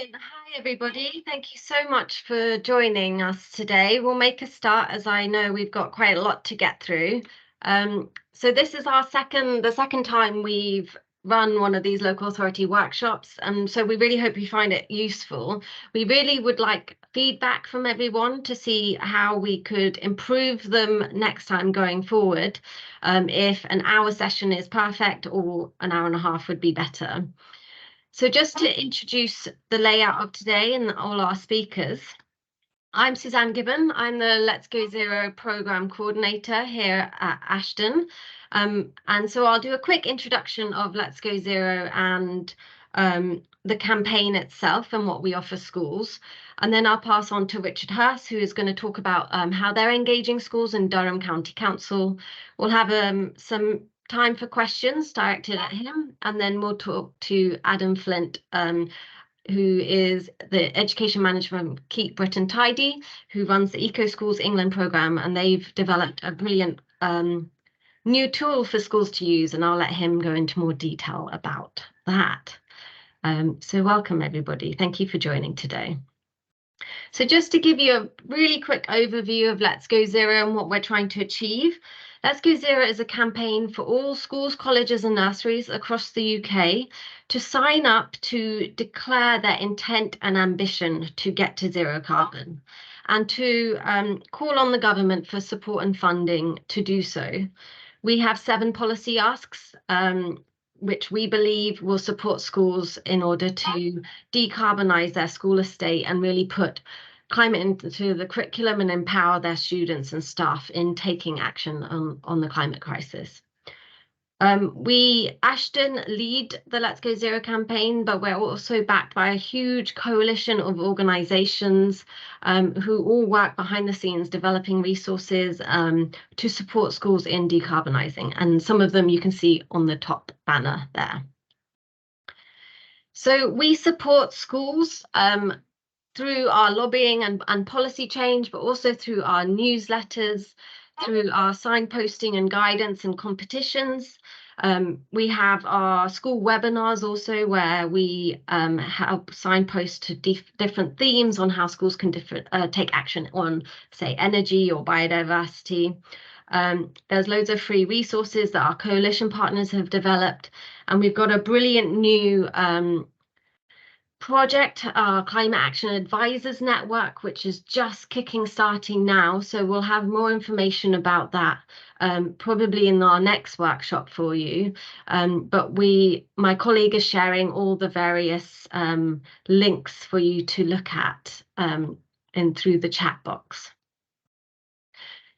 Hi, everybody. Thank you so much for joining us today. We'll make a start as I know we've got quite a lot to get through. So this is the second time we've run one of these local authority workshops, and so we really hope you find it useful. We really would like feedback from everyone to see how we could improve them next time going forward. If an hour session is perfect or an hour and a half would be better. So just to introduce the layout of today and all our speakers, I'm Suzanne Gibbon. I'm the Let's Go Zero program coordinator here at Ashton. And so I'll do a quick introduction of Let's Go Zero and the campaign itself and what we offer schools. And then I'll pass on to Richard Hurst, who is going to talk about how they're engaging schools in Durham County Council. We'll have some time for questions directed at him, and then we'll talk to Adam Flint, who is the education manager from Keep Britain Tidy, who runs the Eco Schools England programme, and they've developed a brilliant new tool for schools to use, and I'll let him go into more detail about that. So welcome, everybody. Thank you for joining today. So just to give you a really quick overview of Let's Go Zero and what we're trying to achieve. Let's Go Zero is a campaign for all schools, colleges and nurseries across the UK to sign up to declare their intent and ambition to get to zero carbon, and to call on the government for support and funding to do so. We have 7 policy asks, which we believe will support schools in order to decarbonise their school estate and really put climate into the curriculum and empower their students and staff in taking action on the climate crisis. Ashton lead the Let's Go Zero campaign, but we're also backed by a huge coalition of organisations who all work behind the scenes developing resources to support schools in decarbonising. And some of them you can see on the top banner there. So we support schools through our lobbying and policy change, but also through our newsletters, through our signposting and guidance and competitions. We have our school webinars also, where we help signpost to different themes on how schools can take action on, say, energy or biodiversity. There's loads of free resources that our coalition partners have developed, and we've got a brilliant new project, our Climate Action Advisors Network, which is just starting now. So we'll have more information about that probably in our next workshop for you. But my colleague is sharing all the various links for you to look at through the chat box.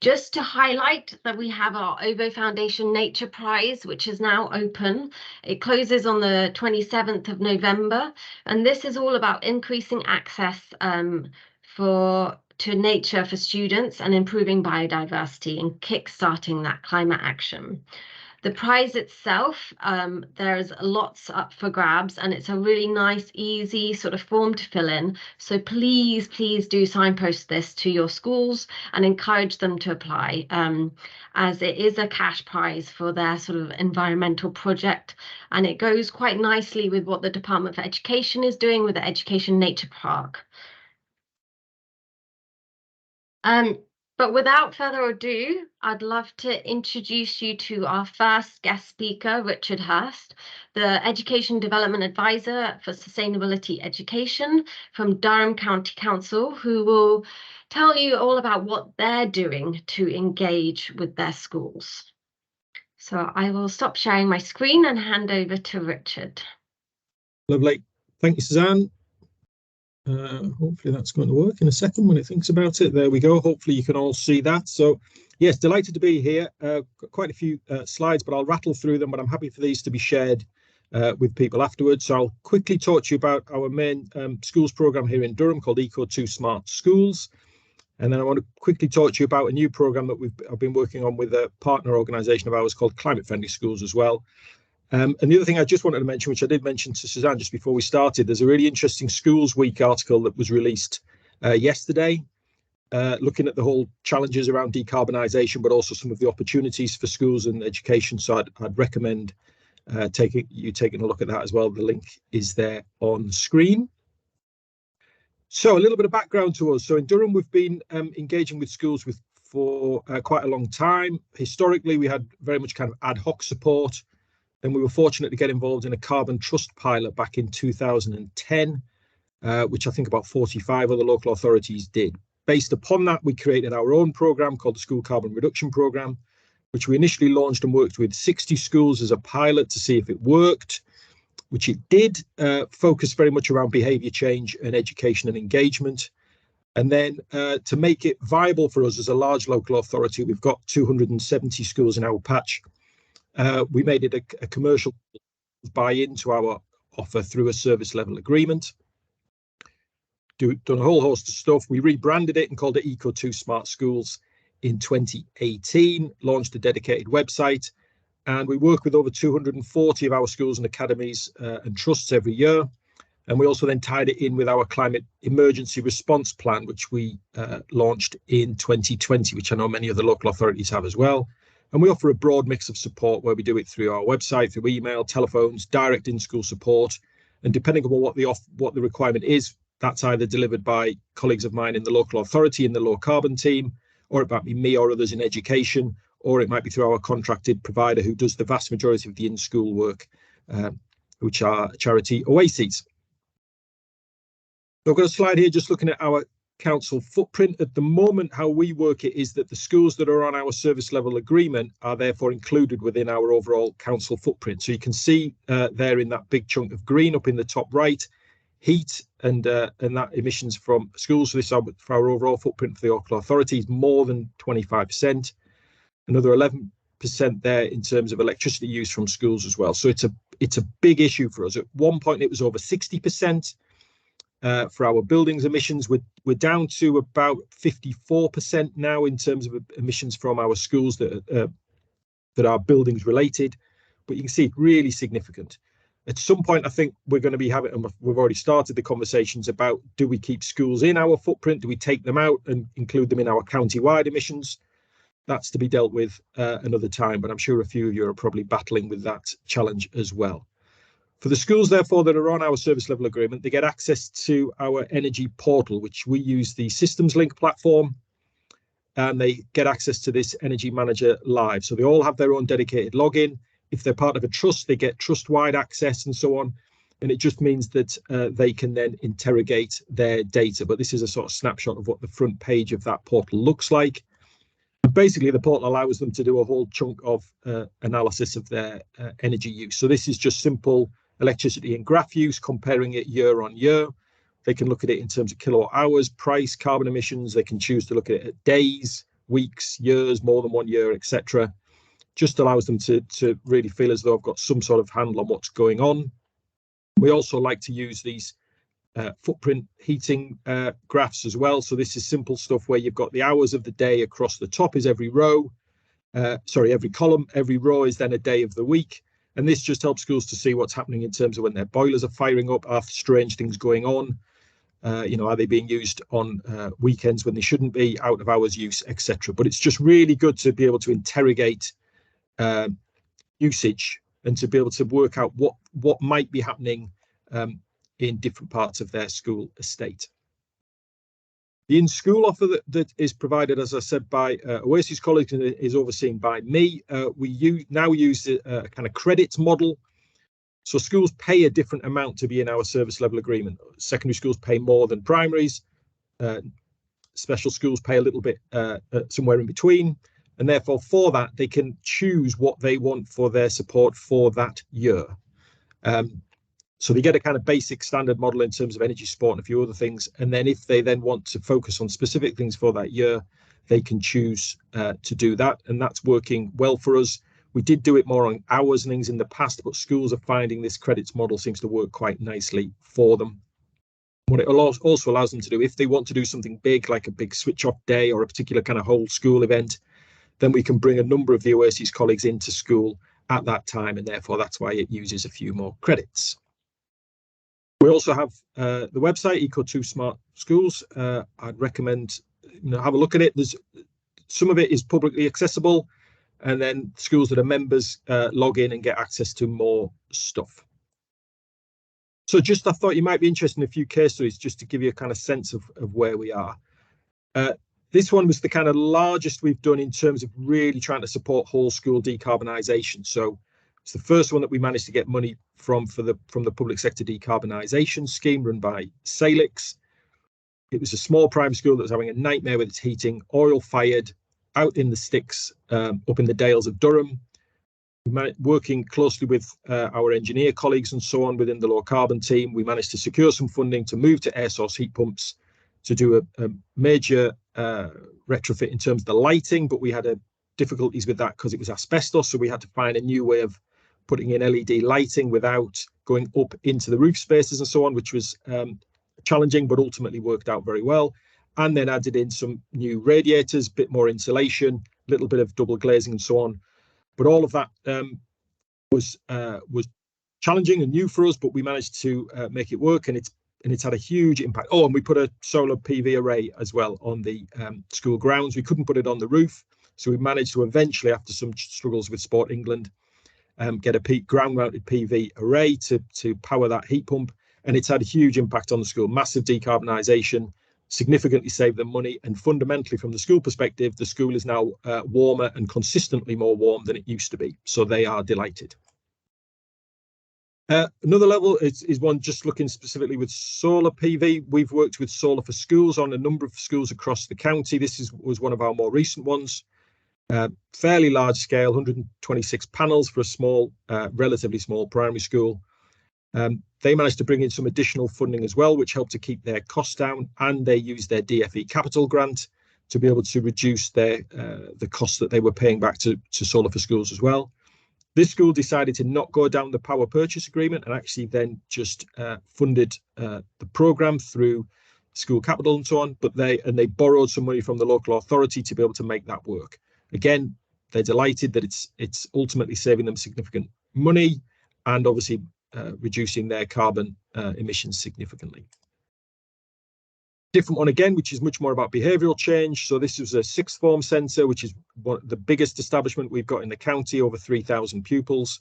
Just to highlight that we have our OVO Foundation Nature Prize, which is now open. It closes on the 27th of November, and this is all about increasing access to nature for students and improving biodiversity and kick-starting that climate action. The prize itself, there's lots up for grabs, and it's a really nice, easy sort of form to fill in. So please do signpost this to your schools and encourage them to apply, as it is a cash prize for their sort of environmental project. And it goes quite nicely with what the Department for Education is doing with the Education Nature Park. But without further ado, I'd love to introduce you to our first guest speaker, Richard Hurst, the Education Development Advisor for Sustainability Education from Durham County Council, who will tell you all about what they're doing to engage with their schools. So I will stop sharing my screen and hand over to Richard. Lovely. Thank you, Suzanne. Hopefully that's going to work in a second when it thinks about it. There we go. Hopefully you can all see that. So yes, delighted to be here. Got quite a few slides, but I'll rattle through them, but I'm happy for these to be shared with people afterwards. So I'll quickly talk to you about our main schools program here in Durham called Eco2 Smart Schools. And then I want to quickly talk to you about a new program that I've been working on with a partner organisation of ours called Climate Friendly Schools as well. And the other thing I just wanted to mention, which I did mention to Suzanne just before we started, there's a really interesting Schools Week article that was released yesterday, looking at the whole challenges around decarbonisation, but also some of the opportunities for schools and education. So I'd recommend taking a look at that as well. The link is there on screen. So a little bit of background to us. So in Durham, we've been engaging with schools for quite a long time. Historically, we had very much kind of ad hoc support. Then we were fortunate to get involved in a carbon trust pilot back in 2010, which I think about 45 other local authorities did. Based upon that, we created our own program called the School Carbon Reduction Program, which we initially launched and worked with 60 schools as a pilot to see if it worked, which it did, focus very much around behaviour change and education and engagement. And then to make it viable for us as a large local authority, we've got 270 schools in our patch. We made it a commercial buy into our offer through a service level agreement. Done a whole host of stuff. We rebranded it and called it Eco2 Smart Schools in 2018, launched a dedicated website, and we work with over 240 of our schools and academies and trusts every year. And we also then tied it in with our climate emergency response plan, which we launched in 2020, which I know many other local authorities have as well. And we offer a broad mix of support where we do it through our website, through email, telephones, direct in-school support. And depending on what the requirement is, that's either delivered by colleagues of mine in the local authority, in the low carbon team, or it might be me or others in education, or it might be through our contracted provider who does the vast majority of the in-school work, which are charity Oases. So I've got a slide here just looking at our council footprint. At the moment, how we work it is that the schools that are on our service level agreement are therefore included within our overall council footprint. So you can see there in that big chunk of green up in the top right, heat and that emissions from schools. So this is for our overall footprint for the local authorities, more than 25%. Another 11% there in terms of electricity use from schools as well. So it's a big issue for us. At one point, it was over 60%. For our buildings emissions, we're down to about 54% now in terms of emissions from our schools that are buildings related. But you can see it's really significant. At some point, I think we're going to be having, and we've already started the conversations about, do we keep schools in our footprint? Do we take them out and include them in our county-wide emissions? That's to be dealt with another time, but I'm sure a few of you are probably battling with that challenge as well. For the schools, therefore, that are on our service level agreement, they get access to our energy portal, which we use the Systems Link platform, and they get access to this Energy Manager Live. So they all have their own dedicated login. If they're part of a trust, they get trust-wide access and so on. And it just means that they can then interrogate their data. But this is a sort of snapshot of what the front page of that portal looks like. But basically, the portal allows them to do a whole chunk of analysis of their energy use. So this is just simple electricity and graph use, comparing it year on year. They can look at it in terms of kilowatt hours, price, carbon emissions. They can choose to look at it at days, weeks, years, more than 1 year, etc. Just allows them to really feel as though I've got some sort of handle on what's going on. We also like to use these footprint heating graphs as well. So this is simple stuff where you've got the hours of the day across the top is every row. Every column. Every row is then a day of the week. And this just helps schools to see what's happening in terms of when their boilers are firing up, are strange things going on. Are they being used on weekends when they shouldn't be, out of hours use, etc. But it's just really good to be able to interrogate usage and to be able to work out what might be happening in different parts of their school estate. The in-school offer that is provided, as I said, by Oasis colleagues and is overseen by me. We now use a kind of credits model. So schools pay a different amount to be in our service level agreement. Secondary schools pay more than primaries. Special schools pay a little bit somewhere in between. And therefore, for that, they can choose what they want for their support for that year. So they get a kind of basic standard model in terms of energy support and a few other things. And then if they then want to focus on specific things for that year, they can choose to do that. And that's working well for us. We did do it more on hours and things in the past, but schools are finding this credits model seems to work quite nicely for them. What it also allows them to do, if they want to do something big, like a big switch off day or a particular kind of whole school event, then we can bring a number of the Oasis colleagues into school at that time. And therefore, that's why it uses a few more credits. We also have the website, Eco2 Smart Schools. I'd recommend have a look at it. There's some of it is publicly accessible, and then schools that are members log in and get access to more stuff. So just I thought you might be interested in a few case studies just to give you a kind of sense of where we are. This one was the kind of largest we've done in terms of really trying to support whole school decarbonisation. So it's the first one that we managed to get money from the public sector decarbonisation scheme run by Salix. It was a small primary school that was having a nightmare with its heating, oil fired, out in the sticks, up in the Dales of Durham. Working closely with our engineer colleagues and so on within the low carbon team, we managed to secure some funding to move to air source heat pumps to do a major retrofit in terms of the lighting, but we had difficulties with that because it was asbestos, so we had to find a new way of putting in LED lighting without going up into the roof spaces and so on, which was challenging, but ultimately worked out very well. And then added in some new radiators, a bit more insulation, a little bit of double glazing and so on. But all of that was challenging and new for us, but we managed to make it work, and it's had a huge impact. Oh, and we put a solar PV array as well on the school grounds. We couldn't put it on the roof, so we managed to eventually, after some struggles with Sport England, get a ground-mounted PV array to power that heat pump, and it's had a huge impact on the school. Massive decarbonisation, significantly saved them money, and fundamentally, from the school perspective, the school is now warmer and consistently more warm than it used to be. So they are delighted. Another level is one just looking specifically with solar PV. We've worked with Solar for Schools on a number of schools across the county. This was one of our more recent ones. Fairly large scale, 126 panels for a small, relatively small primary school. They managed to bring in some additional funding as well, which helped to keep their costs down, and they used their DFE capital grant to be able to reduce the costs that they were paying back to Solar for Schools as well. This school decided to not go down the power purchase agreement and actually then just funded the programme through school capital and so on, but they borrowed some money from the local authority to be able to make that work. Again, they're delighted that it's ultimately saving them significant money and obviously reducing their carbon emissions significantly. Different one again, which is much more about behavioural change. So this was a sixth form centre, which is the biggest establishment we've got in the county, over 3,000 pupils.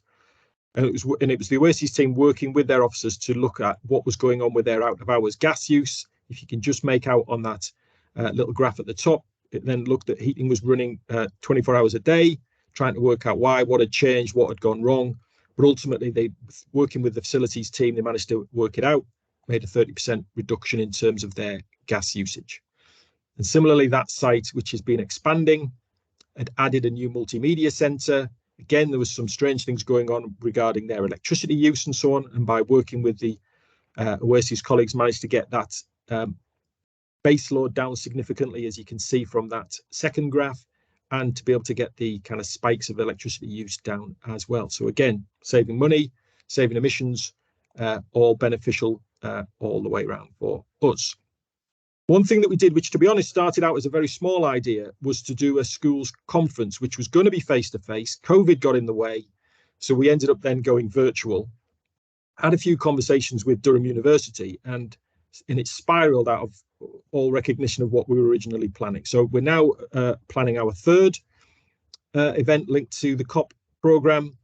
And it was the Oasis team working with their officers to look at what was going on with their out of hours gas use. If you can just make out on that little graph at the top, it then looked at heating was running 24 hours a day, trying to work out why, what had changed, what had gone wrong. But ultimately, working with the facilities team, they managed to work it out, made a 30% reduction in terms of their gas usage. And similarly, that site, which has been expanding, had added a new multimedia centre. Again, there was some strange things going on regarding their electricity use and so on. And by working with the Oasis colleagues, managed to get that base load down significantly, as you can see from that second graph, and to be able to get the kind of spikes of electricity use down as well. So again, saving money, saving emissions, all beneficial all the way around for us. One thing that we did, which to be honest started out as a very small idea, was to do a schools conference, which was going to be face-to-face. COVID got in the way, so we ended up then going virtual. Had a few conversations with Durham University, and it spiraled out of all recognition of what we were originally planning. So we're now planning our third event linked to the COP programme.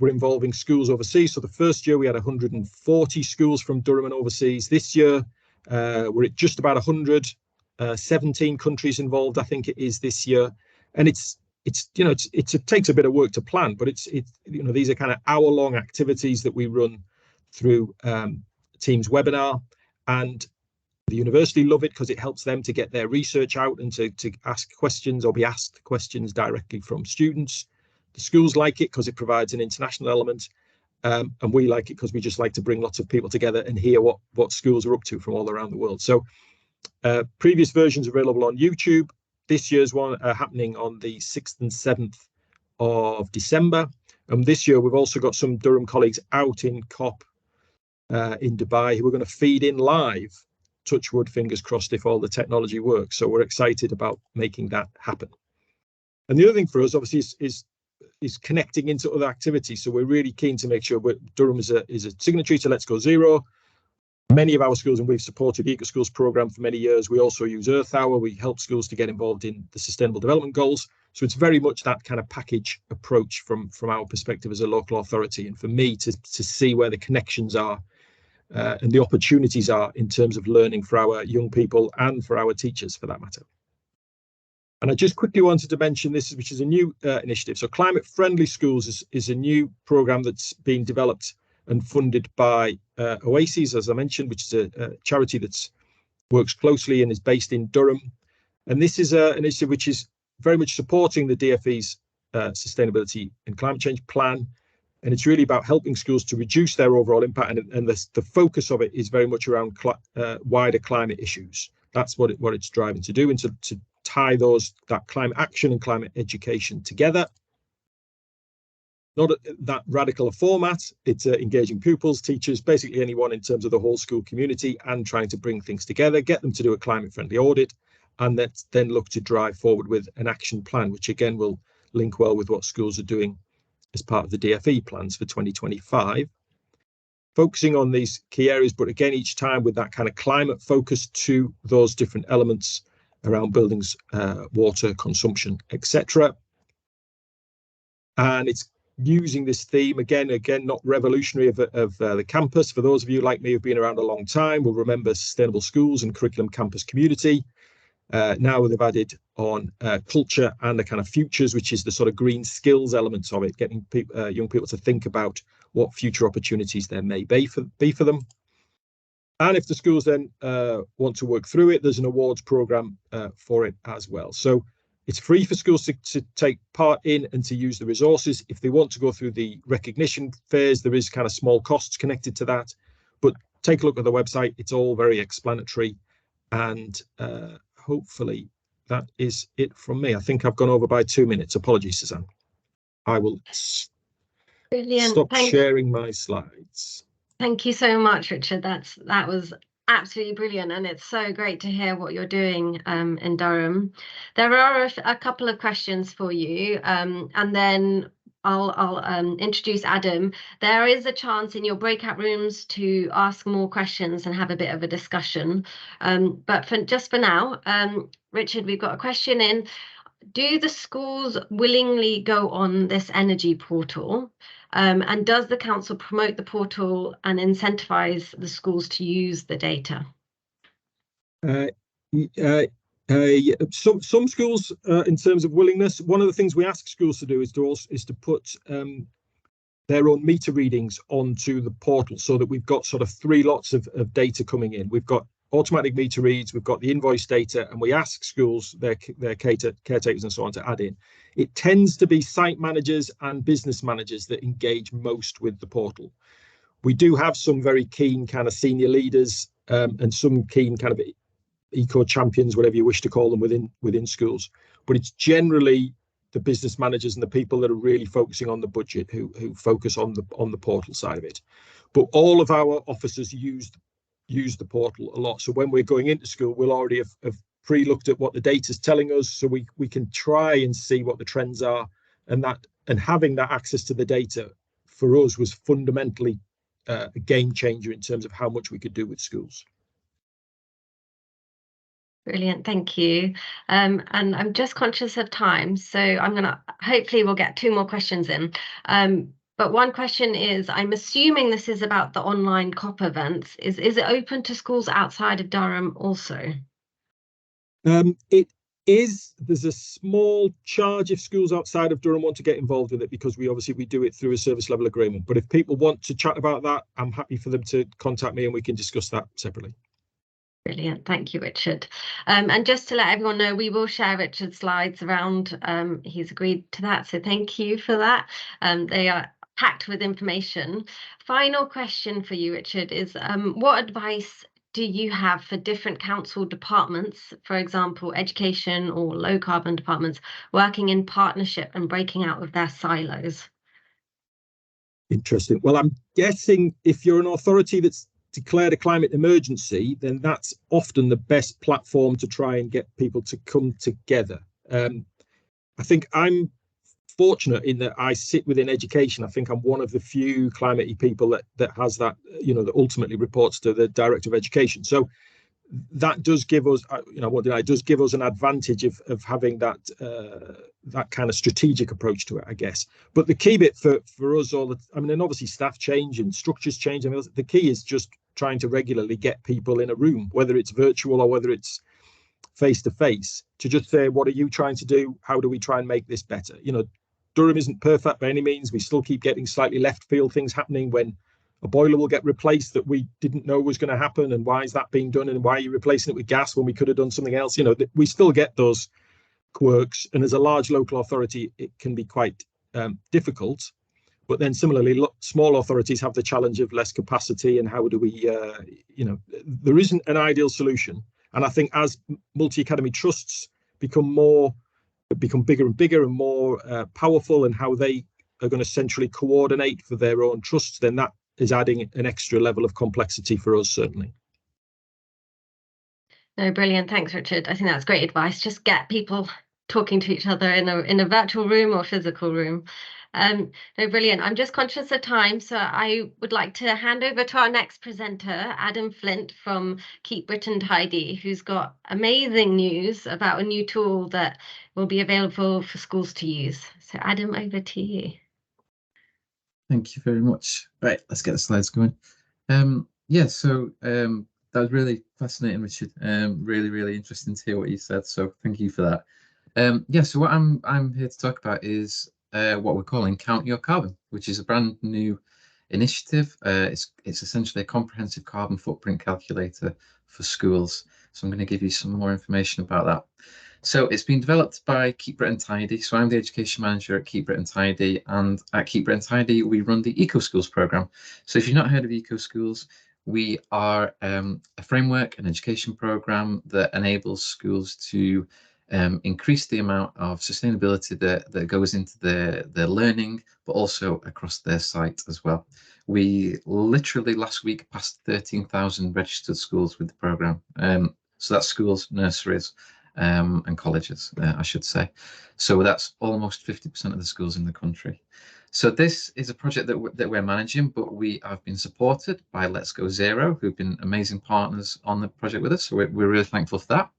We're involving schools overseas. So the first year we had 140 schools from Durham and overseas. This year we're at just about 100, 17 countries involved, I think it is this year. And it takes a bit of work to plan, but these are kind of hour-long activities that we run through Teams webinar, and the university love it because it helps them to get their research out and to ask questions or be asked questions directly from students. The schools like it because it provides an international element, and we like it because we just like to bring lots of people together and hear what schools are up to from all around the world. So previous versions are available on YouTube. This year's one happening on the 6th and 7th of December. And this year we've also got some Durham colleagues out in COP in Dubai who are going to feed in live. Touch wood, fingers crossed, if all the technology works. So we're excited about making that happen. And the other thing for us, obviously, is connecting into other activities. So we're really keen to make sure Durham is a signatory to Let's Go Zero. Many of our schools, and we've supported the Eco Schools programme for many years. We also use Earth Hour. We help schools to get involved in the Sustainable Development Goals. So it's very much that kind of package approach from our perspective as a local authority. And for me to see where the connections are and the opportunities are in terms of learning for our young people and for our teachers, for that matter. And I just quickly wanted to mention this, which is a new initiative. So Climate Friendly Schools is a new program that's being developed and funded by Oases, as I mentioned, which is a charity that works closely and is based in Durham. And this is an initiative which is very much supporting the DfE's sustainability and climate change plan. And it's really about helping schools to reduce their overall impact. And the focus of it is very much around wider climate issues. That's what it's driving to do, and to tie that climate action and climate education together. Not that radical a format. It's engaging pupils, teachers, basically anyone in terms of the whole school community, and trying to bring things together, get them to do a climate friendly audit, and then look to drive forward with an action plan, which again will link well with what schools are doing as part of the DfE plans for 2025. Focusing on these key areas, but again, each time with that kind of climate focus to those different elements around buildings, water consumption, etc. And it's using this theme again, not revolutionary of the campus. For those of you like me who've been around a long time, will remember sustainable schools and curriculum campus community. Now they've added on culture and the kind of futures, which is the sort of green skills elements of it, getting young people to think about what future opportunities there may be for them. And if the schools then want to work through it, there's an awards program for it as well. So it's free for schools to take part in and to use the resources. If they want to go through the recognition phase, there is kind of small costs connected to that. But take a look at the website. It's all very explanatory. And hopefully that is it from me. I think I've gone over by 2 minutes. Apologies, Suzanne. I will stop sharing my slides. Thank you so much, Richard. That was absolutely brilliant, and it's so great to hear what you're doing in Durham. There are a couple of questions for you, and then I'll introduce Adam. There is a chance in your breakout rooms to ask more questions and have a bit of a discussion. But just for now, Richard, we've got a question in. Do the schools willingly go on this energy portal? And does the council promote the portal and incentivise the schools to use the data? Some schools, in terms of willingness, one of the things we ask schools to do is to put their own meter readings onto the portal, so that we've got sort of 3 lots of data coming in. We've got automatic meter reads, we've got the invoice data, and we ask schools, their caretakers and so on, to add in. It tends to be site managers and business managers that engage most with the portal. We do have some very keen kind of senior leaders and some keen kind of eco champions, whatever you wish to call them, within schools. But it's generally the business managers and the people that are really focusing on the budget who focus on the portal side of it. But all of our officers use the portal a lot. So when we're going into school, we'll already have pre-looked at what the data is telling us, so we can try and see what the trends are, and having that access to the data for us was fundamentally a game changer in terms of how much we could do with schools. Brilliant, thank you. And I'm just conscious of time, so hopefully we'll get 2 more questions in. But one question is, I'm assuming this is about the online COP events. Is it open to schools outside of Durham also? It is. There's a small charge if schools outside of Durham want to get involved with it, because we do it through a service level agreement. But if people want to chat about that, I'm happy for them to contact me and we can discuss that separately. Brilliant, thank you, Richard. And just to let everyone know, we will share Richard's slides around. He's agreed to that, so thank you for that. They are packed with information. Final question for you, Richard, is what advice do you have for different council departments, for example, education or low carbon departments, working in partnership and breaking out of their silos? Interesting. Well, I'm guessing if you're an authority that's declared a climate emergency, then that's often the best platform to try and get people to come together. I think I'm fortunate in that I sit within education. I think I'm one of the few climate people that has that, that ultimately reports to the Director of Education. So that does give us, does give us an advantage of having that kind of strategic approach to it, I guess. But the key bit for us all, and obviously staff change and structures change. The key is just trying to regularly get people in a room, whether it's virtual or whether it's face to face, to just say, what are you trying to do? How do we try and make this better? Durham isn't perfect by any means. We still keep getting slightly left field things happening when a boiler will get replaced that we didn't know was going to happen. And why is that being done? And why are you replacing it with gas when we could have done something else? We still get those quirks. And as a large local authority, it can be quite difficult. But then similarly, small authorities have the challenge of less capacity. And how do we, there isn't an ideal solution. And I think as multi-academy trusts become bigger and bigger and more powerful, and how they are going to centrally coordinate for their own trusts, then that is adding an extra level of complexity for us, certainly. No, brilliant. Thanks, Richard. I think that's great advice. Just get people talking to each other in a virtual room or physical room. No, brilliant. I'm just conscious of time, so I would like to hand over to our next presenter, Adam Flint from Keep Britain Tidy, who's got amazing news about a new tool that will be available for schools to use. So Adam, over to you. Thank you very much. Right, let's get the slides going. That was really fascinating, Richard. Really, really interesting to hear what you said. So thank you for that. So what I'm here to talk about is what we're calling Count Your Carbon, which is a brand new initiative. It's essentially a comprehensive carbon footprint calculator for schools. So I'm going to give you some more information about that. So it's been developed by Keep Britain Tidy. So I'm the education manager at Keep Britain Tidy, and at Keep Britain Tidy, we run the Eco Schools program. So if you've not heard of Eco Schools, we are a framework, an education program that enables schools to increase the amount of sustainability that goes into their learning, but also across their site as well. We literally last week passed 13,000 registered schools with the program. So that's schools, nurseries, and colleges, I should say. So that's almost 50% of the schools in the country. So this is a project that we're managing, but we have been supported by Let's Go Zero, who've been amazing partners on the project with us. So we're really thankful for that.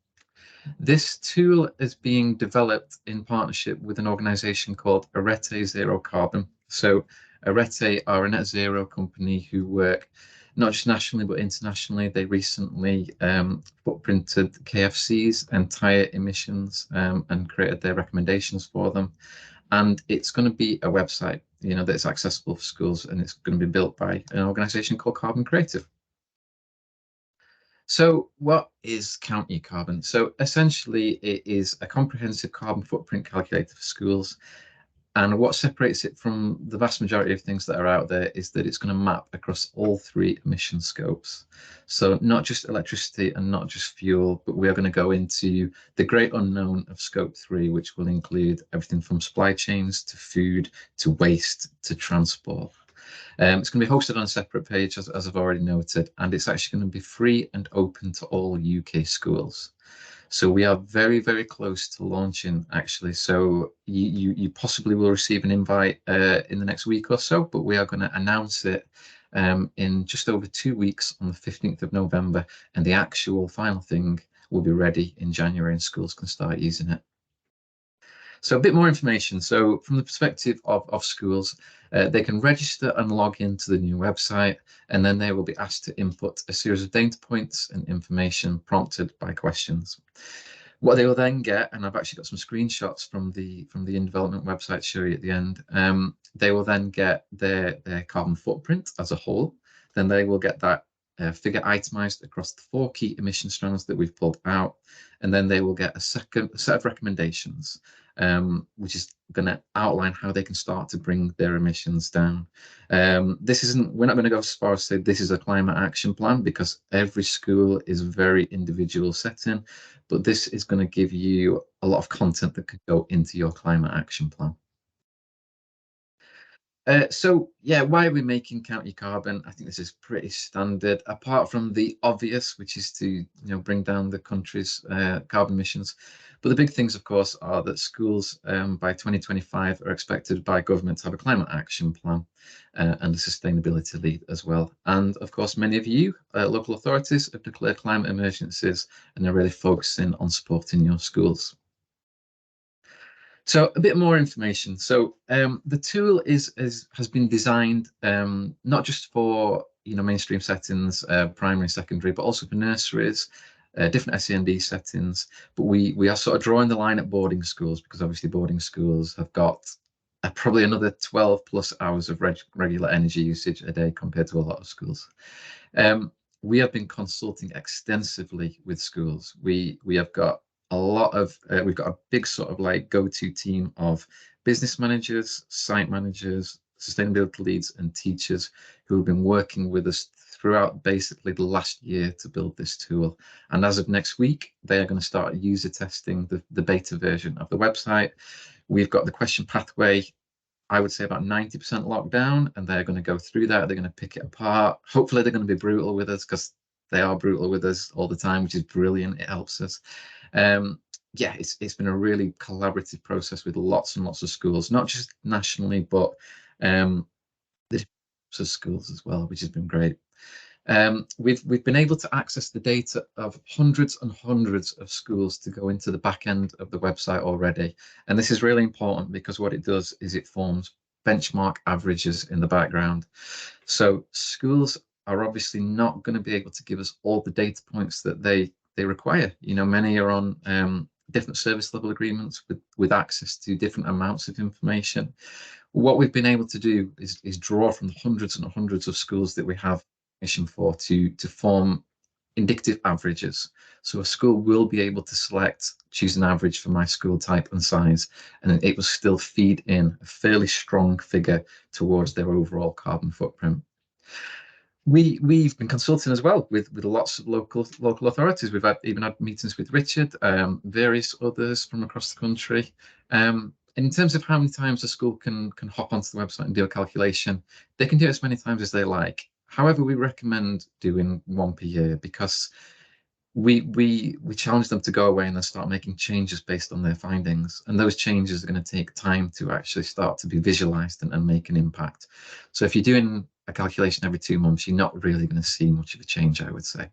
This tool is being developed in partnership with an organization called Arete Zero Carbon. So Arete are a net zero company who work not just nationally, but internationally. They recently footprinted KFC's entire emissions and created their recommendations for them. And it's going to be a website, that's accessible for schools, and it's going to be built by an organization called Carbon Creative. So what is Count Your Carbon? So essentially, it is a comprehensive carbon footprint calculator for schools. And what separates it from the vast majority of things that are out there is that it's going to map across all three emission scopes. So not just electricity and not just fuel, but we are going to go into the great unknown of scope 3, which will include everything from supply chains to food to waste to transport. It's going to be hosted on a separate page, as I've already noted, and it's actually going to be free and open to all UK schools. So we are very, very close to launching, actually. So you possibly will receive an invite in the next week or so, but we are going to announce it in just over 2 weeks on the 15th of November, and the actual final thing will be ready in January, and schools can start using it. So a bit more information. So from the perspective of schools, they can register and log into the new website, and then they will be asked to input a series of data points and information prompted by questions. What they will then get, and I've actually got some screenshots from the in development website to show you at the end, they will then get their carbon footprint as a whole. Then they will get that figure itemized across the 4 key emission strands that we've pulled out, and then they will get a second set of recommendations, which is going to outline how they can start to bring their emissions down. We're not going to go as far as say this is a climate action plan, because every school is a very individual setting, but this is going to give you a lot of content that could go into your climate action plan. Why are we making Count Your Carbon? I think this is pretty standard, apart from the obvious, which is to bring down the country's carbon emissions. But the big things, of course, are that schools by 2025 are expected by government to have a climate action plan and a sustainability lead as well. And of course, many of you, local authorities, have declared climate emergencies and are really focusing on supporting your schools. So a bit more information. So the tool has been designed not just for mainstream settings, primary, secondary, but also for nurseries, different SEND settings. But we are sort of drawing the line at boarding schools, because obviously boarding schools have got probably another 12 plus hours of regular energy usage a day compared to a lot of schools. We have been consulting extensively with schools. We have got a lot of we've got a big sort of like go-to team of business managers, site managers, sustainability leads, and teachers who have been working with us throughout basically the last year to build this tool. And as of next week, they are going to start user testing the beta version of the website. We've got the question pathway, I would say about 90% locked down, and they're going to go through that. They're going to pick it apart. Hopefully they're going to be brutal with us, because they are brutal with us all the time, which is brilliant. It helps us. Yeah, it's been a really collaborative process with lots and lots of schools, not just nationally, but the schools as well, which has been great. We've been able to access the data of hundreds and hundreds of schools to go into the back end of the website already. And this is really important, because what it does is it forms benchmark averages in the background. So schools are obviously not going to be able to give us all the data points that they require. Many are on different service level agreements with access to different amounts of information. What we've been able to do is draw from the hundreds and hundreds of schools that we have for to form indicative averages. So a school will be able to choose an average for my school type and size, and then it will still feed in a fairly strong figure towards their overall carbon footprint. We've been consulting as well with lots of local authorities. We've even had meetings with Richard, various others from across the country. And in terms of how many times a school can hop onto the website and do a calculation, they can do it as many times as they like. However, we recommend doing one per year, because we challenge them to go away and then start making changes based on their findings, and those changes are going to take time to actually start to be visualized and make an impact. So if you're doing a calculation every 2 months, you're not really going to see much of a change, I would say.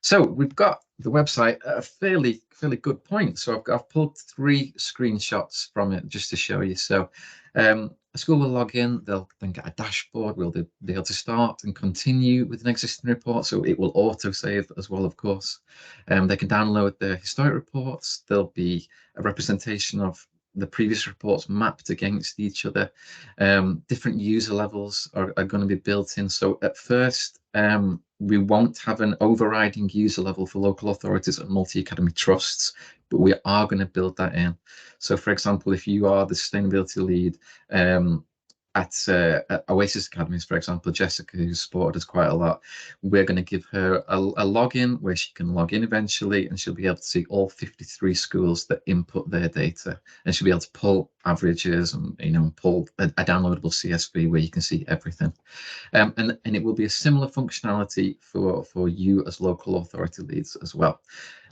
So we've got the website at a fairly good point. So I've pulled 3 screenshots from it just to show you. So a school will log in, they'll then get a dashboard. We'll be able to start and continue with an existing report. So it will auto-save as well, of course. They can download their historic reports. There'll be a representation of the previous reports mapped against each other. Different user levels are going to be built in. So at first, we won't have an overriding user level for local authorities and multi-academy trusts, but we are going to build that in. So for example, if you are the sustainability lead at Oasis Academies, for example, Jessica, who's supported us quite a lot, we're going to give her a login where she can log in eventually, and she'll be able to see all 53 schools that input their data, and she'll be able to pull averages and pull a downloadable CSV where you can see everything. And it will be a similar functionality for you as local authority leads as well.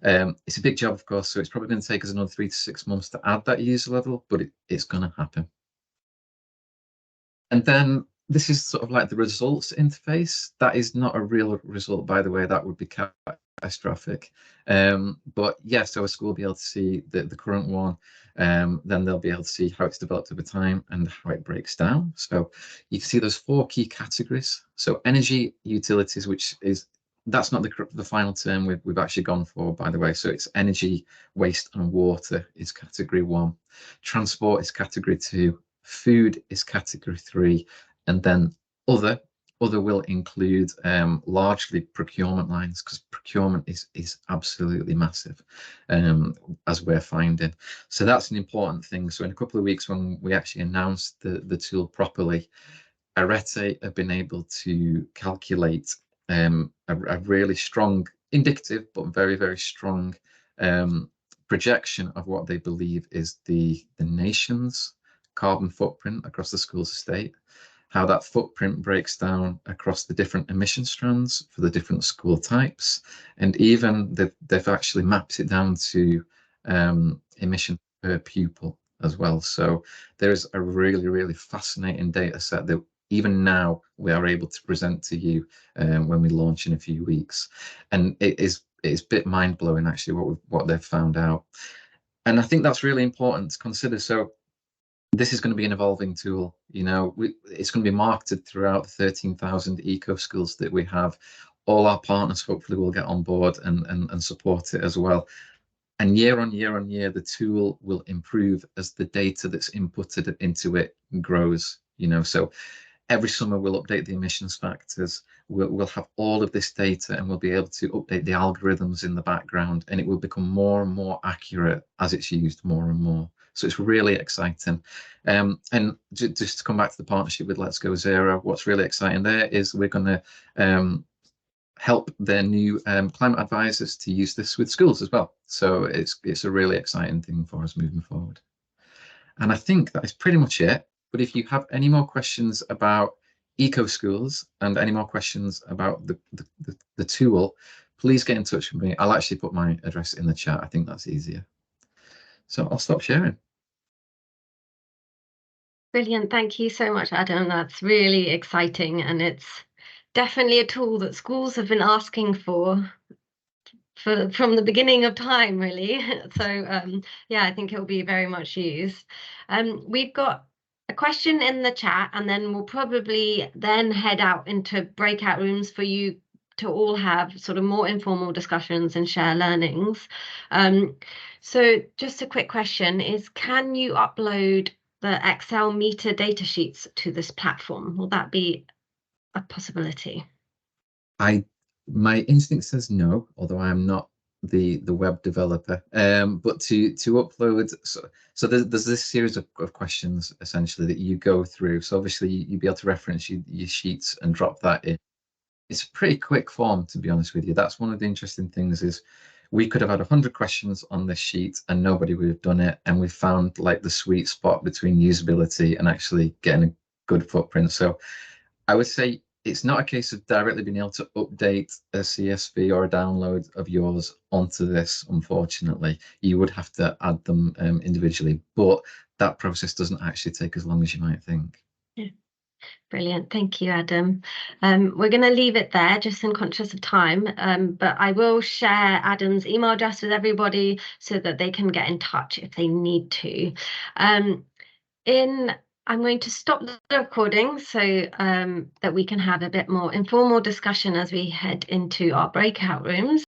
It's a big job, of course, so it's probably going to take us another 3 to 6 months to add that user level, but it's going to happen. And then this is sort of like the results interface. That is not a real result, by the way. That would be catastrophic. But yeah, so a school will be able to see the current one. Then they'll be able to see how it's developed over time and how it breaks down. So you can see those 4 key categories. So energy, utilities, that's not the final term we've actually gone for, by the way. So it's energy, waste, and water is category 1. Transport is category 2. Food is category 3, and then other will include largely procurement lines, because procurement is absolutely massive, as we're finding. So that's an important thing. So in a couple of weeks, when we actually announce the tool properly, Arete have been able to calculate a really strong indicative, but very, very strong projection of what they believe is the nation's carbon footprint across the school's estate, how that footprint breaks down across the different emission strands for the different school types, and even they've actually mapped it down to emission per pupil as well. So there's a really, really fascinating data set that even now we are able to present to you when we launch in a few weeks. And it's a bit mind-blowing actually what they've found out. And I think that's really important to consider. So this is going to be an evolving tool. You know, it's going to be marketed throughout the 13,000 eco schools that we have. All our partners hopefully will get on board and support it as well. And year on year on year, the tool will improve as the data that's inputted into it grows. You know, so every summer we'll update the emissions factors. We'll have all of this data, and we'll be able to update the algorithms in the background, and it will become more and more accurate as it's used more and more. So it's really exciting. And just to come back to the partnership with Let's Go Zero, what's really exciting there is we're going to help their new climate advisors to use this with schools as well. So it's a really exciting thing for us moving forward. And I think that is pretty much it. But if you have any more questions about eco schools and any more questions about the tool, please get in touch with me. I'll actually put my address in the chat. I think that's easier. So I'll stop sharing. Brilliant. Thank you so much, Adam. That's really exciting, and it's definitely a tool that schools have been asking for from the beginning of time, really. So yeah, I think it will be very much used. We've got a question in the chat, and then we'll probably then head out into breakout rooms for you to all have sort of more informal discussions and share learnings. So just a quick question is, can you upload the Excel meter data sheets to this platform? Will that be a possibility? My instinct says no, although I am not the web developer. But to upload, so there's this series of questions essentially that you go through. So obviously you'd be able to reference your sheets and drop that in. It's a pretty quick form, to be honest with you. That's one of the interesting things is we could have had 100 questions on this sheet and nobody would have done it. And we found like the sweet spot between usability and actually getting a good footprint. So I would say it's not a case of directly being able to update a CSV or a download of yours onto this. Unfortunately, you would have to add them individually, but that process doesn't actually take as long as you might think. Yeah. Brilliant. Thank you, Adam. We're going to leave it there, just in conscious of time, but I will share Adam's email address with everybody so that they can get in touch if they need to. I'm going to stop the recording so that we can have a bit more informal discussion as we head into our breakout rooms.